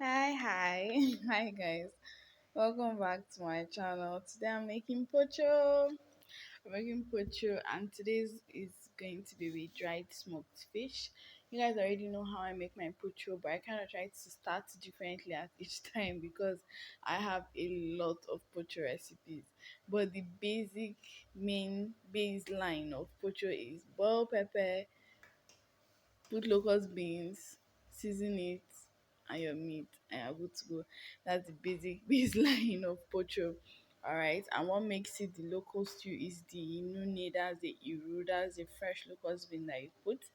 Hi, hi guys. Welcome back to my channel. Today I'm making pocho. I'm making pocho and today's is going to be with dried smoked fish. You guys already know how I make my pocho, but I kind of try to start differently at each time because I have a lot of pocho recipes. But the basic main baseline of pocho is boil pepper, put locust beans, season it, and your meat, and you're good to go. That's the basic baseline of pocho. Alright, and what makes it the local stew is the nune, that's the iru, that's the fresh locust bean that you put.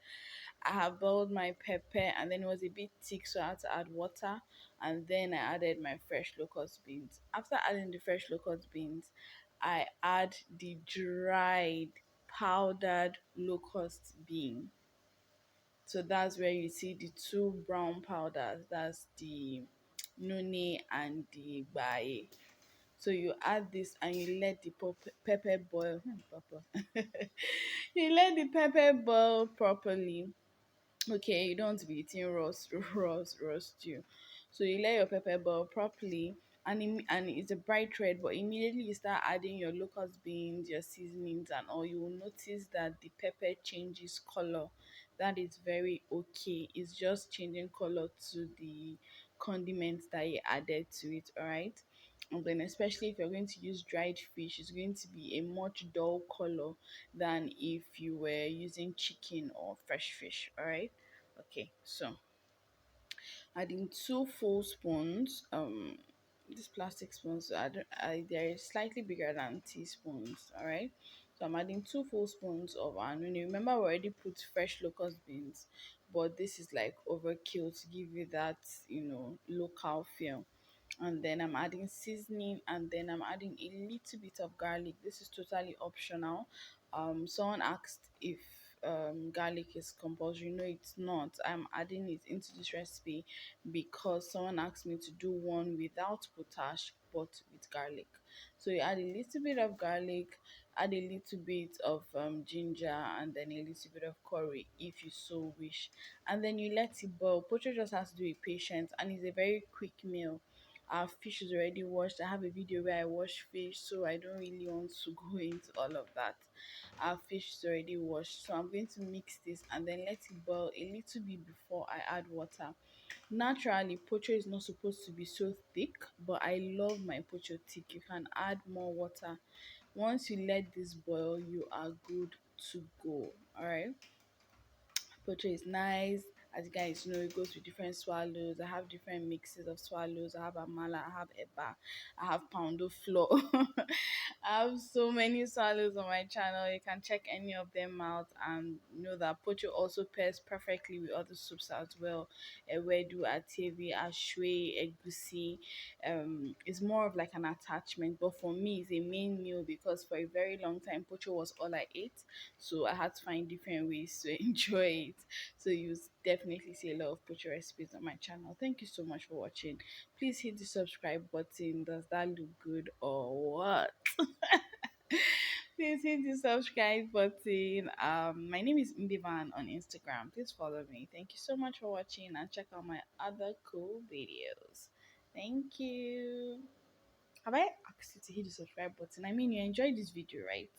I have boiled my pepper and then it was a bit thick, so I had to add water, and then I added my fresh locust beans. After adding the fresh locust beans, I add the dried powdered locust bean. So that's where you see the two brown powders. That's the nune and the bae. So you add this and you let the pepper boil. Pepper. You let the pepper boil properly. Okay, you don't want to be eating raw stew. So you let your pepper boil properly, and and it's a bright red. But immediately you start adding your locust beans, your seasonings, and all, you will notice that the pepper changes color. That is very okay. It's just changing color to the condiments that you added to it. All right. And then, especially if you're going to use dried fish, it's going to be a much dull color than if you were using chicken or fresh fish. All right. Okay, so adding two full spoons. These plastic spoons, they're slightly bigger than teaspoons. All right. So I'm adding two full spoons of onion. Remember, we already put fresh locust beans, but this is like overkill to give you that local feel. And then I'm adding seasoning, and then I'm adding a little bit of garlic. This is totally optional. Someone asked if garlic is compulsory. No, it's not. I'm adding it into this recipe because someone asked me to do one without potash but with garlic. So you add a little bit of garlic, add a little bit of ginger, and then a little bit of curry if you so wish, and then you let it boil. Pocho just has to do it patient, and it's a very quick meal. Our fish is already washed. I have a video where I wash fish, so I don't really want to go into all of that. Our fish is already washed, so I'm going to mix this and then let it boil a little bit before I add water. Naturally, pocho is not supposed to be so thick, but I love my pocho thick. You can add more water. Once you let this boil, you are good to go. All right. Pocho is nice. As you guys know, it goes with different swallows. I have different mixes of swallows. I have amala, I have eba, I have poundo flour. I have so many swallows on my channel. You can check any of them out and know that pocho also pairs perfectly with other soups as well. Ewedu, atevi, ashwe, egusi. It's more of like an attachment, but for me, it's a main meal because for a very long time, pocho was all I ate. So I had to find different ways to enjoy it. So you definitely see a lot of pocho recipes on my channel. Thank you so much for watching. Please hit the subscribe button. Does that look good or what? Please hit the subscribe button. My name is Mdevaan on Instagram. Please follow me. Thank you so much for watching and check out my other cool videos. Thank you. Have I asked you to hit the subscribe button? I mean, you enjoyed this video, right?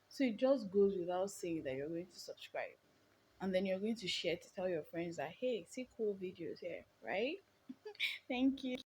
So it just goes without saying that you're going to subscribe. And then you're going to share to tell your friends that, hey, see cool videos here, right? Thank you.